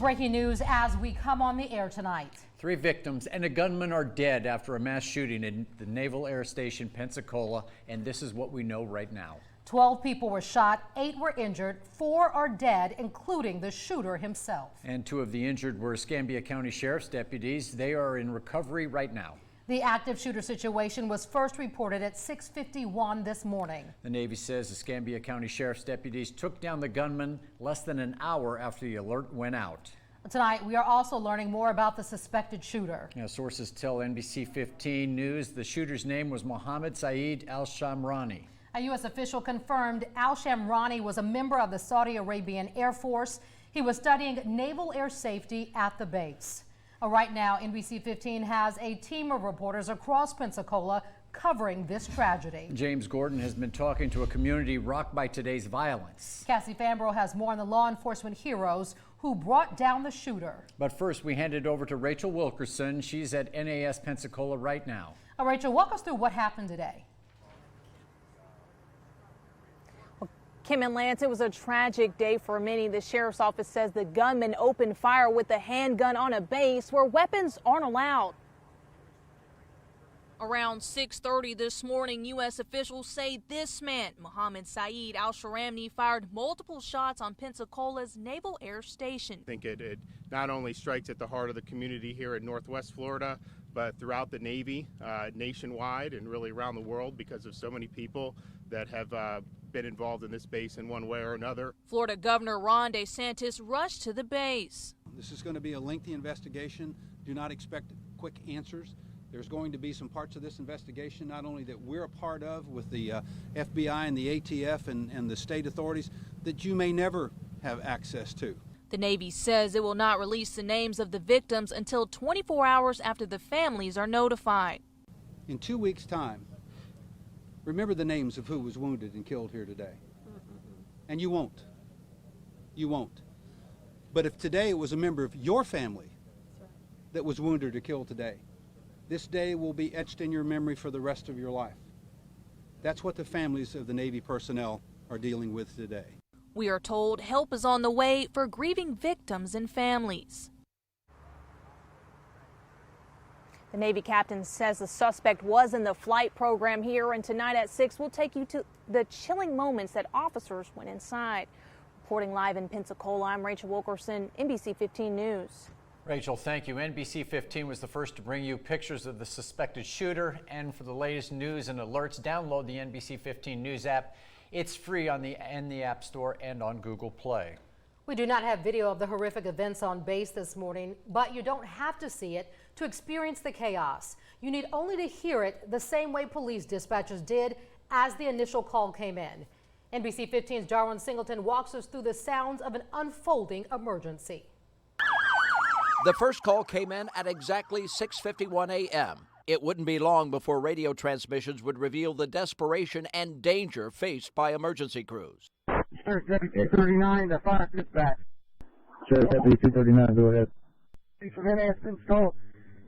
Breaking news as we come on the air tonight. 3 victims and a gunman are dead after a mass shooting in the Naval Air Station Pensacola, and this is what we know right now. 12 people were shot, 8 were injured, 4 are dead, including the shooter himself. And 2 of the injured were Escambia County Sheriff's deputies. They are in recovery right now. The active shooter situation was first reported at 6:51 this morning. The Navy says Escambia County Sheriff's deputies took down the gunman less than an hour after the alert went out. Tonight, we are also learning more about the suspected shooter. Sources tell NBC 15 News the shooter's name was Mohammed Saeed al-Shamrani. A U.S. official confirmed al-Shamrani was a member of the Saudi Arabian Air Force. He was studying naval air safety at the base. Right now, NBC 15 has a team of reporters across Pensacola covering this tragedy. James Gordon has been talking to a community rocked by today's violence. Cassie Fambro has more on the law enforcement heroes who brought down the shooter. But first, we hand it over to Rachel Wilkerson. She's at NAS Pensacola right now. Rachel, walk us through what happened today. Kim and Lance, it was a tragic day for many. The sheriff's office says the gunman opened fire with a handgun on a base where weapons aren't allowed. Around 6:30 this morning, U.S. officials say this man, Mohammed Saeed al-Shamrani, fired multiple shots on Pensacola's Naval Air Station. I think it not only strikes at the heart of the community here in Northwest Florida, but throughout the Navy, nationwide and really around the world, because of so many people that have been involved in this base in one way or another. Florida Governor Ron DeSantis rushed to the base. This is going to be a lengthy investigation. Do not expect quick answers. There's going to be some parts of this investigation not only that we're a part of with the FBI and the ATF and the state authorities that you may never have access to. The Navy says it will not release the names of the victims until 24 hours after the families are notified. In 2 weeks' time, remember the names of who was wounded and killed here today. And you won't. You won't. But if today it was a member of your family that was wounded or killed today, this day will be etched in your memory for the rest of your life. That's what the families of the Navy personnel are dealing with today. We are told help is on the way for grieving victims and families. The Navy captain says the suspect was in the flight program here, and tonight at 6 we'll take you to the chilling moments that officers went inside. Reporting live in Pensacola, I'm Rachel Wilkerson, NBC 15 News. Rachel, thank you. NBC 15 was the first to bring you pictures of the suspected shooter, and for the latest news and alerts, download the NBC 15 News app. It's free in the App Store and on Google Play. We do not have video of the horrific events on base this morning, but you don't have to see it to experience the chaos. You need only to hear it the same way police dispatchers did as the initial call came in. NBC 15's Jarwin Singleton walks us through the sounds of an unfolding emergency. The first call came in at exactly 6:51 a.m. It wouldn't be long before radio transmissions would reveal the desperation and danger faced by emergency crews. Sheriff Deputy 239 to fire dispatch. Sheriff Deputy 239, go ahead. From NAS Pensacola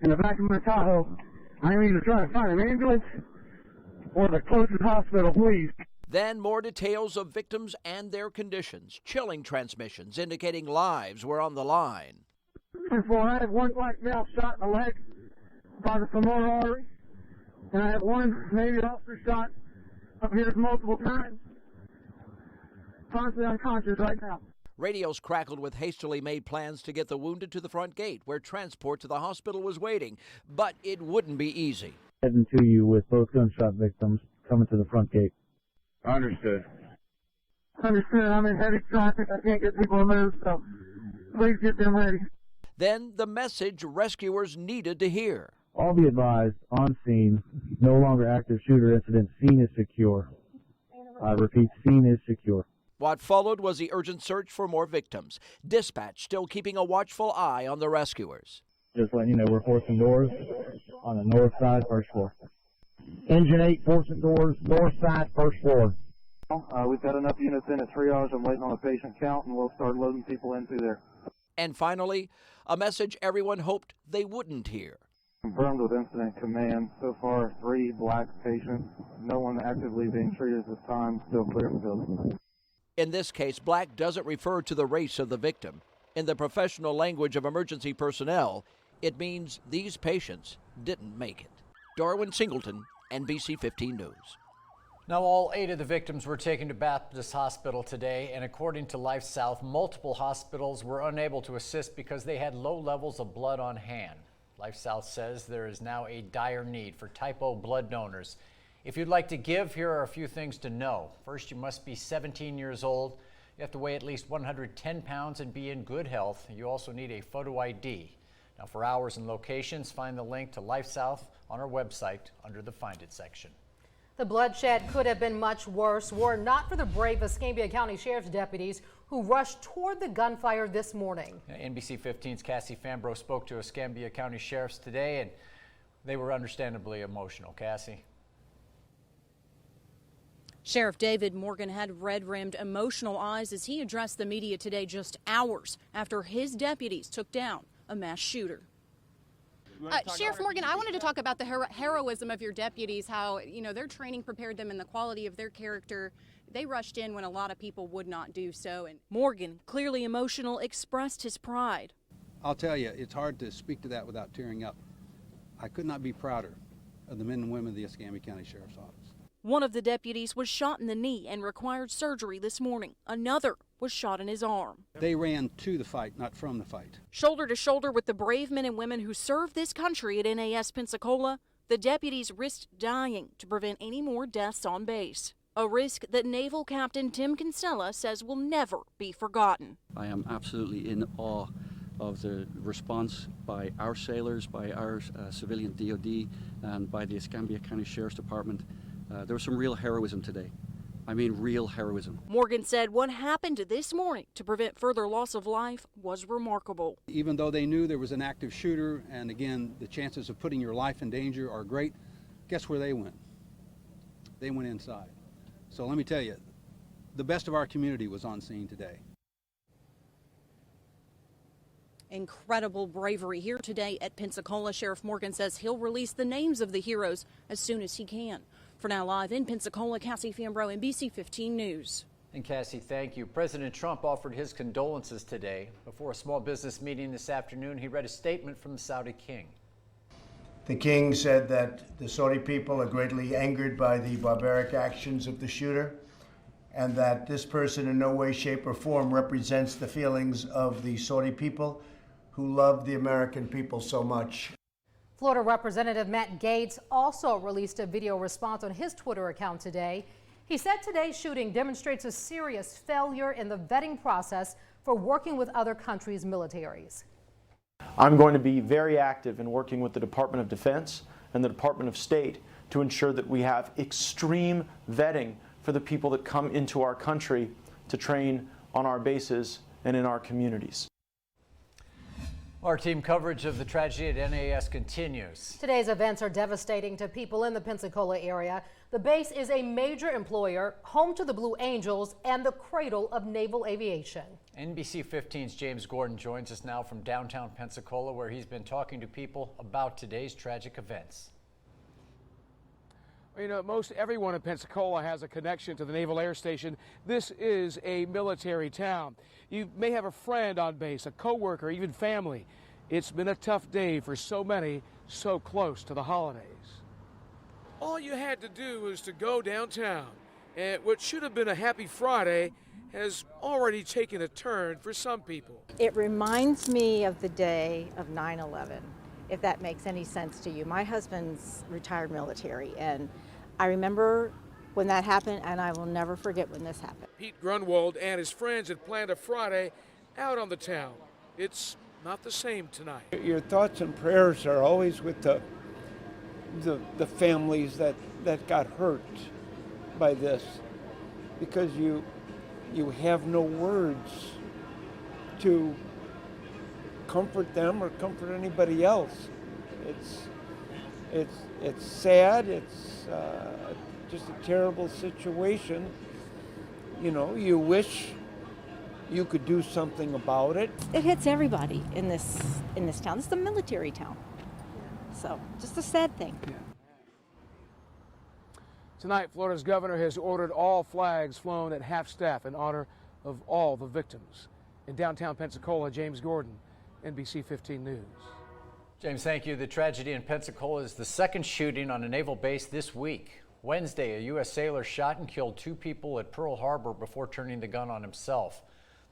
in the back of my Tahoe. I am either trying to find an ambulance or the closest hospital, please. Then more details of victims and their conditions. Chilling transmissions indicating lives were on the line. I had one black male shot in the leg by the femoral artery, and I had one Navy officer shot up here multiple times. Constantly unconscious right now. Radios crackled with hastily made plans to get the wounded to the front gate where transport to the hospital was waiting, but it wouldn't be easy. Heading to you with both gunshot victims coming to the front gate. Understood. Understood. I'm in heavy traffic. I can't get people to move, so please get them ready. Then the message rescuers needed to hear. All be advised, on scene, no longer active shooter incident, scene is secure. I repeat, scene is secure. What followed was the urgent search for more victims. Dispatch still keeping a watchful eye on the rescuers. Just letting you know, we're forcing doors on the north side, first floor. Engine 8, forcing doors, north side, first floor. We've got enough units in at triage. I'm waiting on a patient count, and we'll start loading people in through there. And finally, a message everyone hoped they wouldn't hear. Confirmed with incident command. So far, 3 black patients. No one actively being treated at this time. Still clear of the building. In this case, black doesn't refer to the race of the victim. In the professional language of emergency personnel, it means these patients didn't make it. Darwin Singleton, NBC 15 News. Now, all 8 of the victims were taken to Baptist Hospital today, and according to Life South, multiple hospitals were unable to assist because they had low levels of blood on hand. Life South says there is now a dire need for type O blood donors. If you'd like to give, here are a few things to know. First, you must be 17 years old. You have to weigh at least 110 pounds and be in good health. You also need a photo ID. Now, for hours and locations, find the link to Life South on our website under the Find It section. The bloodshed could have been much worse were not for the brave Escambia County Sheriff's deputies who rushed toward the gunfire this morning. NBC 15's Cassie Fambro spoke to Escambia County Sheriffs today, and they were understandably emotional. Cassie. Sheriff David Morgan had red-rimmed, emotional eyes as he addressed the media today just hours after his deputies took down a mass shooter. Sheriff Morgan, I wanted to talk about the heroism of your deputies, how, their training prepared them and the quality of their character. They rushed in when a lot of people would not do so. And Morgan, clearly emotional, expressed his pride. I'll tell you, it's hard to speak to that without tearing up. I could not be prouder of the men and women of the Escambia County Sheriff's Office. One of the deputies was shot in the knee and required surgery this morning. Another was shot in his arm. They ran to the fight, not from the fight. Shoulder to shoulder with the brave men and women who serve this country at NAS Pensacola, the deputies risked dying to prevent any more deaths on base. A risk that Naval Captain Tim Kinsella says will never be forgotten. I am absolutely in awe of the response by our sailors, by our civilian DOD, and by the Escambia County Sheriff's Department. There was some real heroism today. I mean, real heroism. Morgan said what happened this morning to prevent further loss of life was remarkable. Even though they knew there was an active shooter, and again, the chances of putting your life in danger are great, guess where they went? They went inside. So let me tell you, the best of our community was on scene today. Incredible bravery here today at Pensacola. Sheriff Morgan says he'll release the names of the heroes as soon as he can. For now, live in Pensacola, Cassie Fambro, NBC 15 News. And Cassie, thank you. President Trump offered his condolences today. Before a small business meeting this afternoon, he read a statement from the Saudi king. The king said that the Saudi people are greatly angered by the barbaric actions of the shooter, and that this person in no way, shape, or form represents the feelings of the Saudi people who love the American people so much. Florida Representative Matt Gaetz also released a video response on his Twitter account today. He said today's shooting demonstrates a serious failure in the vetting process for working with other countries' militaries. I'm going to be very active in working with the Department of Defense and the Department of State to ensure that we have extreme vetting for the people that come into our country to train on our bases and in our communities. Our team coverage of the tragedy at NAS continues. Today's events are devastating to people in the Pensacola area. The base is a major employer, home to the Blue Angels, and the cradle of naval aviation. NBC 15's James Gordon joins us now from downtown Pensacola, where he's been talking to people about today's tragic events. Well, most everyone in Pensacola has a connection to the Naval Air Station. This is a military town. You may have a friend on base, a coworker, even family. It's been a tough day for so many so close to the holidays. All you had to do was to go downtown, and what should have been a happy Friday has already taken a turn for some people. It reminds me of the day of 9/11, if that makes any sense to you. My husband's retired military, and I remember when that happened, and I will never forget when this happened. Pete Grunwald and his friends had planned a Friday out on the town. It's not the same tonight. Your thoughts and prayers are always with the families that got hurt by this, because you have no words to comfort them or comfort anybody else. It's sad. It's just a terrible situation. You know, you wish you could do something about it. It hits everybody in this town. This is a military town, so just a sad thing. Yeah. Tonight, Florida's governor has ordered all flags flown at half-staff in honor of all the victims. In downtown Pensacola, James Gordon, NBC 15 News. James, thank you. The tragedy in Pensacola is the second shooting on a naval base this week. Wednesday, a U.S. sailor shot and killed 2 people at Pearl Harbor before turning the gun on himself.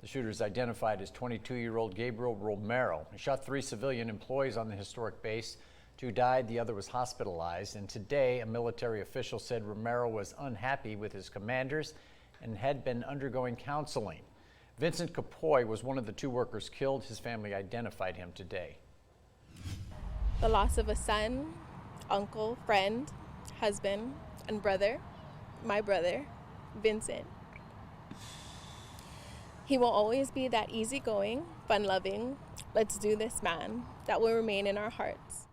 The shooter is identified as 22-year-old Gabriel Romero. He shot 3 civilian employees on the historic base. 2 died, the other was hospitalized. And today, a military official said Romero was unhappy with his commanders and had been undergoing counseling. Vincent Capoy was one of the 2 workers killed. His family identified him today. The loss of a son, uncle, friend, husband, and brother, my brother, Vincent. He will always be that easygoing, fun-loving, let's do this man that will remain in our hearts.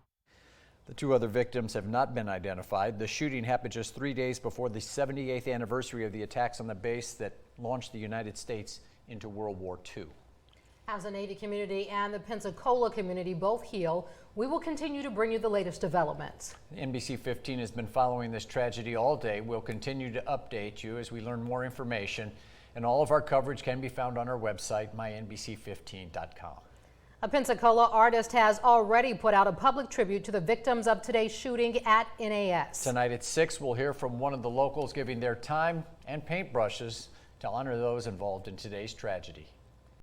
The 2 other victims have not been identified. The shooting happened just 3 days before the 78th anniversary of the attacks on the base that launched the United States into World War II. As the Navy community and the Pensacola community both heal, we will continue to bring you the latest developments. NBC 15 has been following this tragedy all day. We'll continue to update you as we learn more information, and all of our coverage can be found on our website, mynbc15.com. A Pensacola artist has already put out a public tribute to the victims of today's shooting at NAS. Tonight at 6, we'll hear from one of the locals giving their time and paintbrushes to honor those involved in today's tragedy.